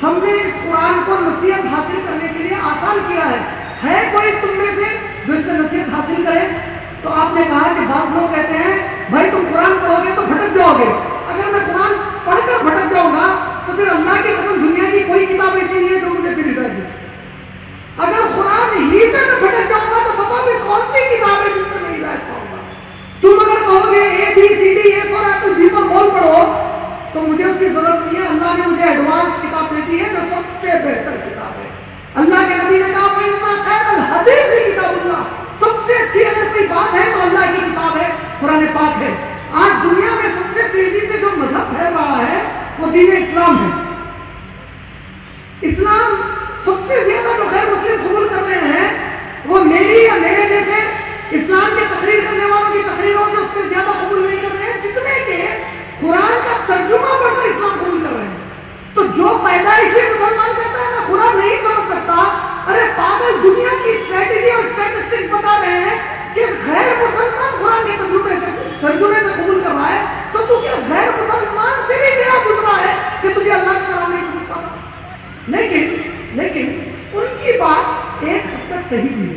ہم نے اس قرآن کو نصیحت حاصل کرنے کے لیے آسان کیا ہے کوئی تم میں سے جو اس سے نصیحت حاصل کرے؟ تو آپ نے کہا کہ بعض لوگ کہتے ہیں بھائی تم قرآن پڑھو گے تو بھٹک جاؤ گے. اگر میں قرآن پڑھ کر بھٹک جاؤں گا تو پھر اللہ کی قسم دنیا کی کوئی کتاب ایسی نہیں ہے جو مجھے پھر ہدایت دے سکے. اگر قرآن ہی سے میں بھٹک جاؤں گا تو بتاؤ پھر کون سی کتاب ہے جس سے میں ہدایت پاؤں گا؟ تم اگر کہو گے ABCD بول پڑھو تو مجھے اس کی ضرورت نہیں ہے. اللہ نے مجھے ایڈوانس کتاب دے دی ہے جو سب سے بہتر کتاب ہے. اللہ کے نبی نے کہا خیر الحدیث کتاب اللہ، سب سے اچھی اگر کوئی بات ہے تو اللہ کی کتاب ہے، قرآن پاک ہے. آج دنیا میں سب سے تیزی سے جو مذہب پھیل رہا ہے وہ دین اسلام ہے. اسلام سب سے زیادہ جو غیر مسلم قبول کر رہے ہیں وہ میری یا میرے جیسے اسلام کے تقریر کرنے والوں کی تقریروں سے اس سے زیادہ قبول نہیں کر رہے ہیں جتنے کہ قرآن کا ترجمہ پڑھ کر اسلام قبول کر رہے ہیں. تو جو پیدائشی مسلمان کہتا ہے میں قرآن نہیں سمجھ سکتا، ارے پاگل، دنیا کی اسٹریٹجی اور اسٹیٹسٹکس بتا رہے ہیں کہ غیر مسلمان قرآن کے ترجمے سے قبول کر رہا ہے، تو تو کیا غیر مسلمان سے بھی کیا گزرا ہے کہ تجھے اللہ کا کلام نہیں سمجھ پاتا؟ لیکن ان کی بات ایک حد تک صحیح بھی ہے.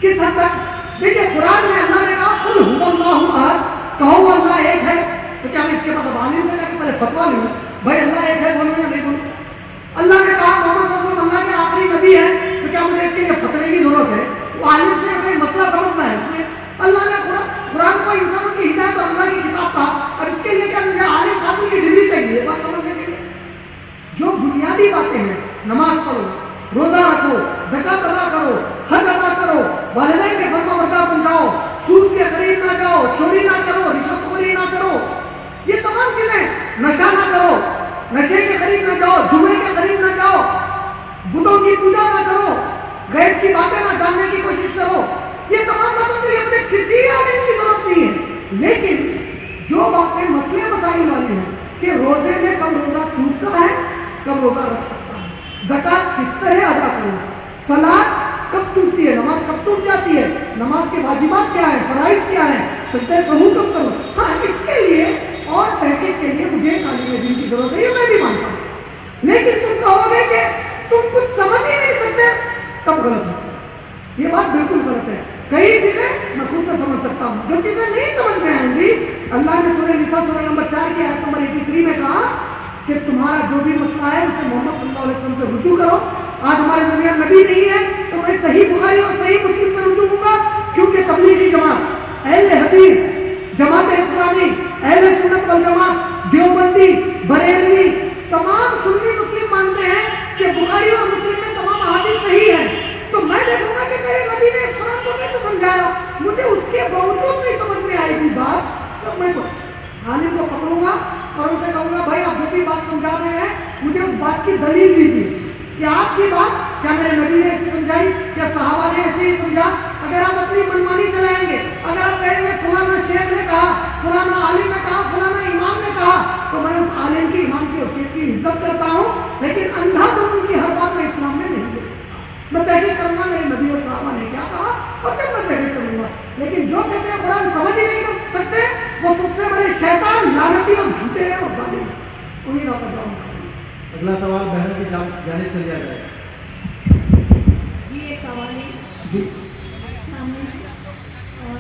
کس حد تک؟ دیکھیے قرآن میں اللہ نے کہا قل هو اللہ احد، کہو اللہ ایک ہے. تو کیا میں اس کے بعد اب عالم سے جا کے پہلے فتوا لوں بھائی اللہ ایک ہے بولوں یا نہیں بولوں؟ اللہ نے کہا محمد صلی اللہ علیہ وسلم اللہ کے آخری نبی ہے، تو کیا مجھے اس کے لیے فتوے کی ضرورت ہے؟ وہ عالم سے کوئی مسئلہ سمجھنا ہے. اس لیے اللہ نے قرآن کو انسانوں کی ہدایت اور اللہ کی کتاب تھا، اور اس کے لیے کیا مجھے عالم خاتون کی ڈگری چاہیے بات سمجھنے کے لیے؟ جو بنیادی باتیں ہیں، نماز پڑھو، روزہ رکھو، زکات ادا کرو، حج ادا کرو، والدین کے فرما بردار بن جاؤ، سود کے قریب نہ جاؤ، چوری نہ کرو، رشوت خوری نہ کرو، یہ تمام چیزیں، نشہ نہ کرو، نشے کے قریب نہ جاؤ، جمعے کے قریب نہ جاؤ، بتوں کی پوجا نہ کرو، غیب کی باتیں نہ جاننے کی کوشش کرو. یہ تمام باتوں کے لیے مجھے کسی عالم کی ضرورت نہیں ہے. لیکن جو باتیں مسئلے مسائل والی ہیں کہ روزے میں کب روزہ ٹوٹتا ہے، کب روزہ رکھ سکتا ہے، زکات کس طرح ادا کروں، صلاۃ کب ٹوٹتی ہے، نماز کب ٹوٹ جاتی ہے، نماز کے واجبات کیا ہیں، فرائض کیا ہیں، سجدہ سہو کب کروں، ہاں اس کے لیے اور تحقیق کے لیے مجھے تعلیم دین کی ضرورت ہے، یہ میں بھی مانتا ہوں. لیکن تم کہو گے کہ تم کچھ سمجھ ہی نہیں سکتے، تب غلط ہے. یہ بات بالکل غلط ہے. کئی چیزیں میں خود سے سمجھ سکتا ہوں، جو چیزیں نہیں سمجھ میں آئیں گی اللہ نے سورہ نساء سورہ نمبر 4 کی آیت نمبر 83 میں کہا کہ تمہارا جو بھی مسئلہ ہے اسے محمد صلی اللہ علیہ وسلم سے رجوع کرو. آج ہمارے درمیان نبی نہیں ہے تو میں صحیح بخاری اور صحیح مسلم سے رجوع ہوں گا، کیونکہ تبلیغی جماعت، اہل حدیث، جماعت اسلامی، اہل سنت والجماعت، دیوبندی، بریلوی، تمام سنی مسلم مانتے ہیں کہ بخاری اور مسلم میں تمام احادیث صحیح ہیں. تو میں دیکھوں گا کہ میرے نبی نے اس قرآن کو کیسے سمجھایا، مجھے اس کے باوجود نہیں سمجھ میں آئے گی بات، تو میں عالم کو پکڑوں گا اور ان سے کہوں گا بھائی آپ جو بھی بات سمجھا رہے ہیں مجھے اس بات کی دلیل دیجیے کہ آپ کی بات کیا میرے نبی نے ایسے سمجھائی، کیا صحابہ نے ایسے ہی سمجھا. اگر آپ اپنی منمانی چلائیں گے، اگر آپ کہیں گے فلانا شیخ نے کہا، فلانا عالم نے کہا، فلانا امام نے کہا، تو میں اس عالم کی، امام کی اور شیخ کی عزت کرتا ہوں، لیکن اندھا تو ان کی ہر بات میں اسلام میں نہیں ہے. میں تحقیق کروں گا میرے نبی اور صحابہ نے کیا کہا اور پھر میں تحقیق کروں گا. لیکن جو کہتے ہیں قرآن سمجھ ہی نہیں کر سکتے وہ سب سے بڑے شیطان، لعنتی اور جھوٹے ہیں اور ظالم ہیں. انہیں کا پتہ. اگلا سوال بہنوں کی جانب چل جائے گا. جی ایک سوال ہے. جی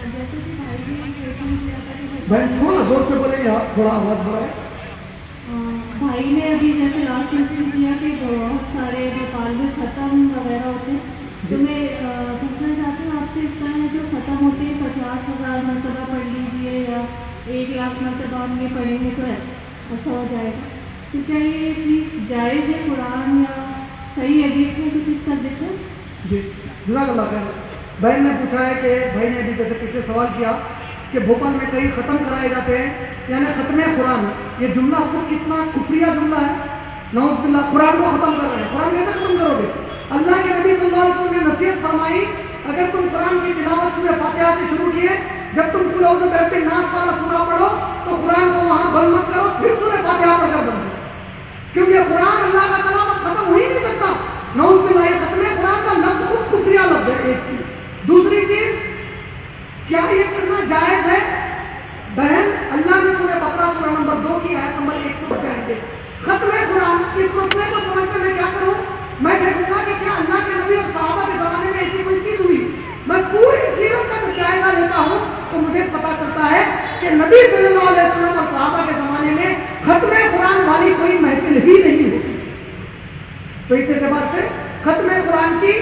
جیسے کہ بھائی جی کوشچن کیا تھا، بہن تھوڑا زور سے بولیں گے، تھوڑا آواز بڑھائیں. بھائی نے ابھی جیسے لاسٹ کوشچن کیا کہ بہت سارے جو طالب ختم وغیرہ ہوتے ہیں، تو میں پوچھنا چاہتی ہوں آپ سے اس طرح جو ختم ہوتے ہیں 50,000 مرتبہ پڑھ لیجیے یا 1,00,000 مرتبہ ہم یہ پڑھیں گے تو ایسا ہو جائے گا، تو کیا یہ چیز جائز ہے قرآن یا صحیح حدیث میں کچھ اس کا ذکر؟ جی جزاک اللہ خیر. بہن نے پوچھا ہے کہ بھائی نے ابھی جیسے پیچھے سوال کیا کہ بھوپال میں کئی ختم کرائے جاتے ہیں، یعنی ختم قرآن، یہ جملہ خود کتنا کفریہ جملہ ہے. نعوذ باللہ، قرآن کو ختم کر رہے ہیں. قرآن کیسے ختم کرو گے؟ اللہ کے نبی صلی اللہ علیہ وسلم نے نصیحت فرمائی اگر تم قرآن کی تلاوت سورہ فاتحہ سے شروع کیے، جب تم قل اعوذ برب الناس والا سورہ پڑھو تو قرآن کو وہاں بند مت کرو، پھر سورہ فاتحہ پڑھ کر بند کرو، کیونکہ قرآن اللہ کا کلام ختم ہو ہی نہیں سکتا. نعوذ باللہ، یہ ختم قرآن کا لفظ خود کفریہ لفظ ہے. ایک چیز. دوسری چیز، کیا یہ کرنا جائز ہے؟ بہن اللہ نے سورہ بقرہ سورہ نمبر 2 کی آیت نمبر 195 ختم قرآن اس مسئلے کو سمجھتے तो इस एतबार से खत्म कुरान की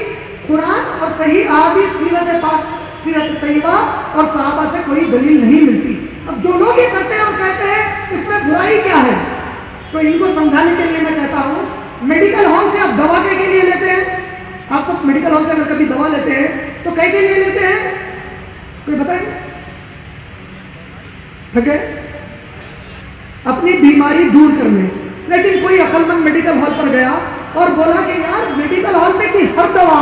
कुरान और सही अहादीस सीरत पाक, सीरत तैयबा और सहाबा से कोई दलील नहीं मिलती। अब जो लोग ये करते हैं और कहते हैं इसमें बुराई क्या है, तो इनको समझाने के लिए मैं कहता हूँ, मेडिकल हॉल से आप दवा के लिए लेते हैं, आप सब मेडिकल हॉल से अगर कभी दवा लेते हैं तो कई के लिए लेते हैं, कोई बताएंगे? ठीक है, अपनी बीमारी दूर करने। लेकिन कोई अक्लमंद मेडिकल हॉल पर गया और बोला कि यार मेडिकल हॉल में की हर दवा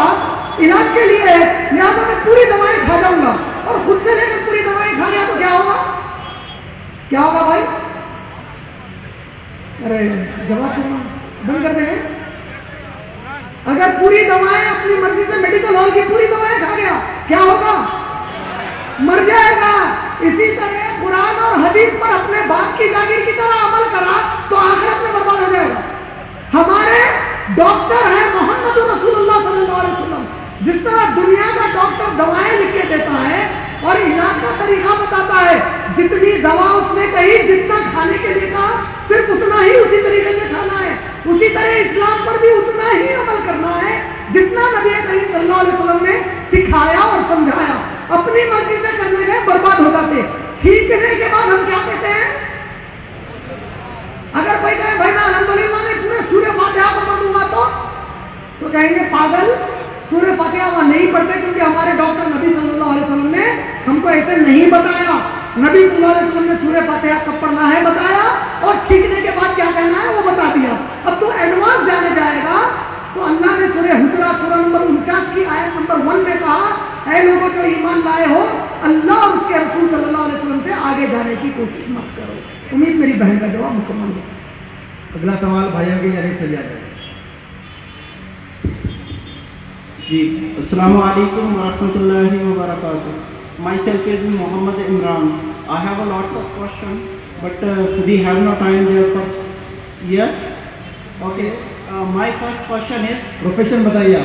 इलाज के लिए है, लिहाजा मैं पूरी दवाएं खा जाऊंगा, और खुद से लेकर पूरी दवाएं खा गया तो क्या होगा? क्या होगा भाई? अरे जवाब बंद कर देंगे। अगर पूरी दवाएं अपनी मर्जी से मेडिकल हॉल की पूरी दवाएं खा गया, क्या होगा? मर जाएगा। इसी तरह कुरान और हदीस पर अपने बाप की जागीर की तरह अमल करा तो आखिरत में बर्बाद हो जाएगा। हमारे डॉक्टर है मोहम्मद रसूलुल्लाह सल्लल्लाहु अलैहि वसल्लम, जिस तरह दुनिया का डॉक्टर दवाएं लिख के देता है और इलाज का तरीका बताता है, जितनी दवा उसने कही, जितना खाने के लिए कहा, सिर्फ उतना ही उसी तरीके से खाना है। उसी तरह इस्लाम पर भी उतना ही अमल करना है जितना नबी करीम सल्लल्लाहु अलैहि वसल्लम ने सिखाया और समझाया। अपनी मर्जी से करने गए बर्बाद हो जाते। छींकने के बाद हम क्या कहते हैं? अगर कोई कहे भाई मैं अल्हम्दुलिल्लाह ने पूरे सूरह फातिहा पढ़ दूंगा तो कहेंगे पागल, सूरह फातिहा वहां नहीं पढ़ते क्योंकि हमारे डॉक्टर नबी सल्लल्लाहु अलैहि वसल्लम ने हमको ऐसे नहीं बताया। नबी सल्लल्लाहु अलैहि वसल्लम ने सूरह फातिहा कब पढ़ना है बताया, और छींकने के बाद क्या करना है वो बता दिया। अब तो एडवांस जाने जाएगा तो अल्लाह ने सूरह हुजरात सूरह नंबर 49 की आयत नंबर 1 में कहा, ऐ लोगों जो ईमान लाए हो, अल्लाह और उसके रसूल सल्लल्लाहु अलैहि वसल्लम से आगे जाने की कोशिश मत करो। उम्मीद मेरी बहन का जवाब मुकम्मल हो। अगला सवाल भाइयों की जानिब से लिया जाए। जी, अस्सलामु अलैकुम व रहमतुल्लाहि व बरकातुहू। Myself is Muhammad Imran. I have a lot of questions, but we have no time there for. Yes? Okay. My first question is. Profession बताइए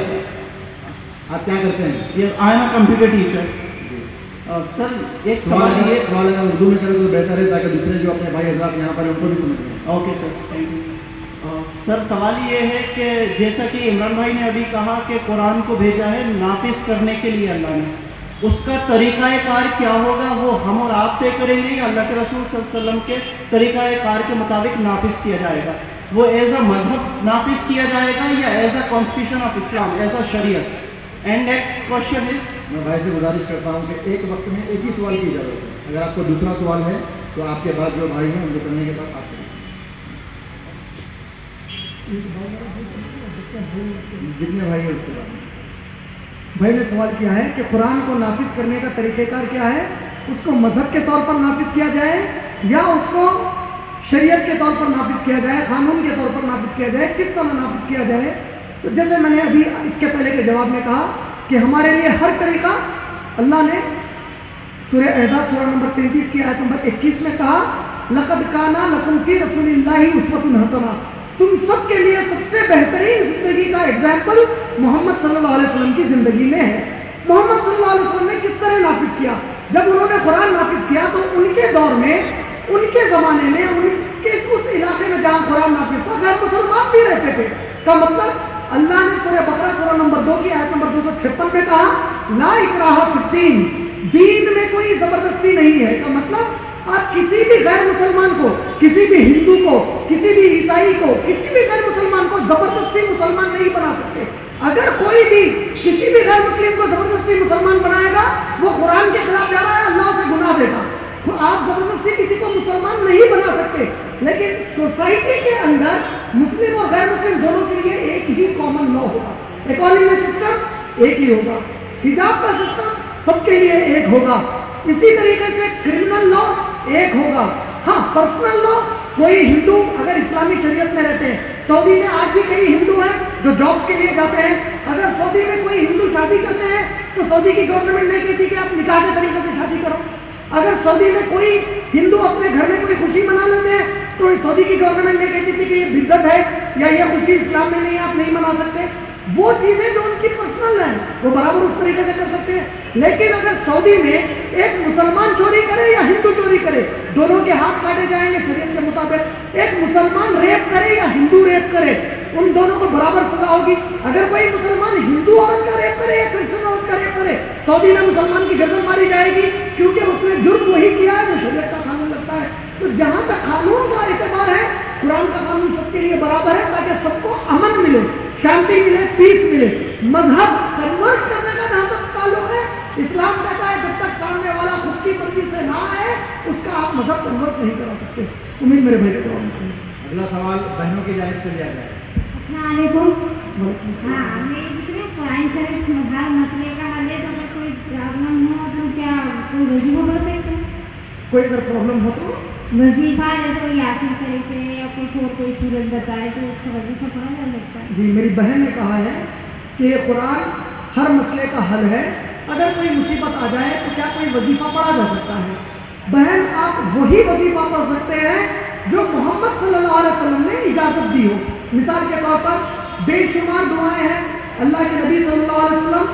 आप क्या करते हैं? Yes, I am a computer teacher. Sir एक सवाल ये अगर उर्दू में करें तो बेहतर है ताकि दूसरे जो अपने भाई हज़रात यहाँ पर उनको भी समझ लें। Okay sir, thank you. Sir सवाल ये है कि जैसा कि इमरान भाई ने अभी कहा कि कुरान को भेजा है नाफिज करने के लिए अल्लाह ने, उसका तरीक़ाकार क्या होगा वो हम और आप तय करेंगे या अल्लाह के रसूल सल्लल्लाहु अलैहि वसल्लम के तरीक़ाकार के मुताबिक नाफिज किया जाएगा? वो एज अ मजहब नाफिज किया जाएगा या as a constitution of Islam, as a शरीयत? एंड नेक्स्ट क्वेश्चन इज, मैं भाई से गुजारिश करता हूँ कि एक वक्त में एक ही सवाल की इजाज़त है। अगर आपको दूसरा सवाल है तो आपके बाद जो भाई हैं उनको करने के बाद आप करें। जितने भाई हैं उसके बाद भाई ने सवाल किया है कि कुरान को नाफिज करने का तरीक़ेकार क्या है, उसको मजहब के तौर पर नाफिज किया जाए या उसको शरीयत के तौर पर नाफिज किया जाए, कानून के तौर पर नाफिज किया जाए, किस तरह नाफिज किया जाए? तो जैसे मैंने अभी इसके पहले के जवाब में कहा कि हमारे लिए हर तरीका अल्लाह ने सूरह अहज़ाब सूरह नंबर 33 की आयत नंबर 21 में कहा, लक़द काना लकुम फ़ी रसूलिल्लाहि उस्वतुन हसना, तुम सबके लिए सबसे बेहतरीन जिंदगी का एग्जाम्पल मोहम्मद सल्लल्लाहु अलैहि वसल्लम की जिंदगी में है। मोहम्मद सल्लल्लाहु अलैहि वसल्लम ने किस तरह नाफिज किया? जब उन्होंने कुरान नाफिज किया तो उनके दौर में, उनके जमाने में, उनके उस इलाके में जहाँ कुरान नाफिज था गैर मुसलमान भी रहते थे। का मतलब अल्लाह ने सूरह बकरा सूरह नंबर 2 की आयत नंबर 256 में कहा, ला इकराहा फिद्दीन, दीन में कोई जबरदस्ती नहीं है। का मतलब आप किसी भी गैर मुसलमान को, किसी भी हिंदू को, किसी भी ईसाई को, किसी भी गैर मुसलमान को जबरदस्ती मुसलमान नहीं बना सकते। अगर कोई भी किसी भी गैर मुस्लिम को जबरदस्ती मुसलमान बनाएगा वो कुरान के खिलाफ जा रहा है, अल्लाह से गुनाह देगा। आप जबरदस्ती किसी को मुसलमान नहीं बना सकते, लेकिन सोसाइटी के अंदर मुस्लिम और गैर मुस्लिम दोनों के लिए एक ही कॉमन लॉ होगा, इकोनॉमी सिस्टम एक ही होगा, हिजाब का सिस्टम सबके लिए एक होगा, इसी तरीके से क्रिमिनल लॉ एक होगा। हाँ, पर्सनल लॉ, कोई हिंदू अगर इस्लामी शरीयत में रहते हैं, सऊदी में आज भी कई हिंदू हैं जो जॉब्स के लिए जाते हैं, अगर सऊदी में कोई हिंदू शादी करते हैं तो सऊदी की गवर्नमेंट नहीं कहती कि आप निकाह के तरीके से शादी करो। अगर सऊदी में कोई हिंदू अपने घर में कोई खुशी मना लेते हैं तो सऊदी की गवर्नमेंट नहीं कहती थी कि ये बिद्दत है या ये खुशी इस्लाम में नहीं है, आप नहीं मना सकते। वो चीजें जो उनकी पर्सनल है वो बराबर उस तरीके से कर सकते हैं। लेकिन अगर सऊदी में एक मुसलमान चोरी करे या हिंदू चोरी करे, दोनों के हाथ काटे जाएंगे शरीयत के मुताबिक। एक मुसलमान रेप करे या हिंदू रेप करे, उन दोनों को बराबर सजा होगी। अगर कोई मुसलमान हिंदू औरत का रेप करे या क्रिश्चियन औरत का रेप करे, सऊदी में मुसलमान की गर्दन मारी जाएगी, क्योंकि उसने जुर्म वही किया है जो शरीयत का कानून लगता है। तो जहां तक कानून का एतबार है, कुरान का कानून सबके लिए बराबर है, ताकि सबको अमन मिले, शांति मिले, पीस मिले। मजहब कन्वर्ट करने का जहां तक ताल्लुक है, इस्लाम कहता है जब तक सामने वाला खुद की मर्जी से ना आए, उसका आप मजहब कन्वर्ट नहीं करा सकते। उम्मीद मेरे भाई का जवाब। अगला सवाल बहनों की जानिब से लिया जाए। हाँ, मैं इसमें कुरान शरीफ हर मसले का हल है, तो अगर कोई प्रॉब्लम हो तो क्या कोई वजीफा पढ़ सकते हैं? कोई अगर प्रॉब्लम हो तो वजीफा, जैसे कोई यासीन शरीफ है या कुछ और कोई सूरत बताए तो उसका वजीफा पढ़ा जा सकता है? जी, मेरी बहन ने कहा है कि ये कुरान हर मसले का हल है, अगर कोई मुसीबत आ जाए तो क्या कोई वजीफा पढ़ा जा सकता है? बहन, आप वही वजीफा पढ़ सकते हैं जो मोहम्मद सल्लल्लाहु अलैहि वसल्लम ने इजाजत दी हो। मिसाल के तौर पर बेशुमार दुआएं हैं, अल्लाह के नबी सल्लल्लाहु अलैहि वसल्लम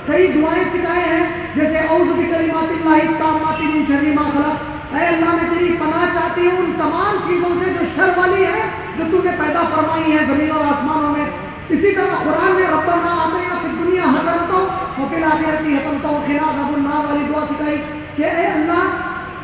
कई दुआएं सिखाए हैं, जैसे औज़ु बिकलिमातिल्लाहि ताम्माति मिन शर्रि मा खलक़, ऐ अल्लाह मैं तेरी पनाह चाहती हूँ उन तमाम चीज़ों से जो शर वाली है, जो तूने पैदा फरमाई है ज़मीन और आसमानों में। इसी तरह कुरान ने रब्बना आतिना फिद दुनिया हसनतन व फिल आखिरति हसनतन व क़िना अज़ाबन्नार वाली दुआ सिखाई कि ऐ अल्लाह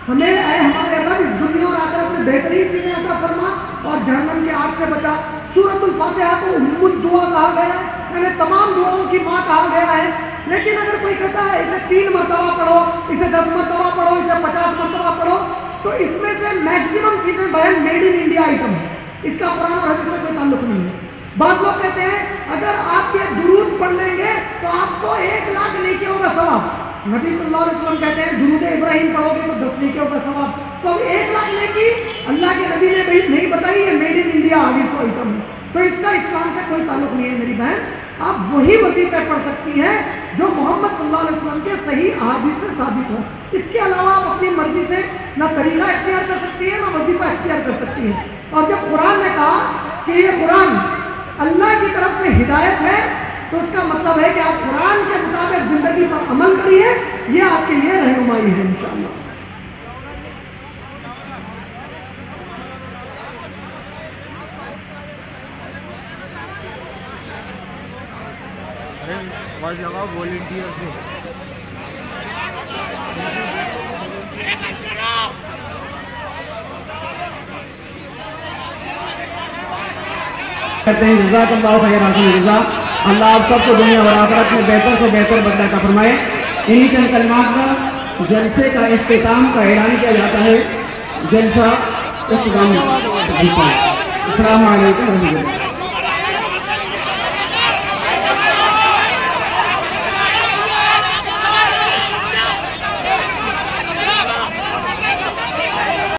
हमें, ऐ हमारे रब, इस दुनिया और आखिरत में बेहतरीन चीजें अता फरमा और जहन्नम की आग से बचा। सूरतुल फातिहा को उम्मुद दुआ कहा गया है, यानी तमाम दुआओं की माँ कहा गया है। लेकिन अगर कोई कहता है इसे 3 मरतबा पढ़ो, इसे 10 मरतबा पढ़ो, इसे 50 मरतबा पढ़ो, तो इसमें से मैक्सिमम चीजें बहन मेड इन इंडिया आइटम है, इसका कुरान और हदीस से कोई ताल्लुक नहीं है। बात लोग कहते हैं अगर आप ये दुरूद पढ़ लेंगे तो आपको 1 लाख नेकियों का सवाब। नबी सल्लल्लाहु अलैहि वसल्लम कहते हैं दुरूद इब्राहिम पढ़ोगे तो 10 नेकियों का सवाब। तो अब 1 लाख नेकी अल्लाह के नबी ने नहीं बताई, है मेड इन इंडिया हदीस आइटम है, तो इसका इस्लाम से कोई ताल्लुक नहीं है। मेरी बहन, आप वही वजीफे पढ़ सकती हैं जो मोहम्मद सल्लल्लाहु अलैहि वसल्लम के सही अहादीस से साबित हो। इसके अलावा आप अपनी मर्जी से ना तरीका इख्तियार कर सकती है, ना वजीफा इख्तियार कर सकती है। और जब कुरान ने कहा कि ये कुरान अल्लाह की तरफ से हिदायत है, तो उसका मतलब है कि आप कुरान के मुताबिक जिंदगी पर अमल करिए, ये आपके लिए रहनुमाई है इंशाअल्लाह। आवाज लगाओ वॉलंटियर से। कहते हैं जज़ाकल्लाहु खैरन जज़ा। अल्लाह आप सबको दुनिया और आखिरत में बेहतर से बेहतर बदला का फरमाए। इन्हीं चंद कलमात का जलसे का इख्तिताम का ऐलान किया जाता है। जलसा इख्तिताम। अस्सलामु अलैकुम।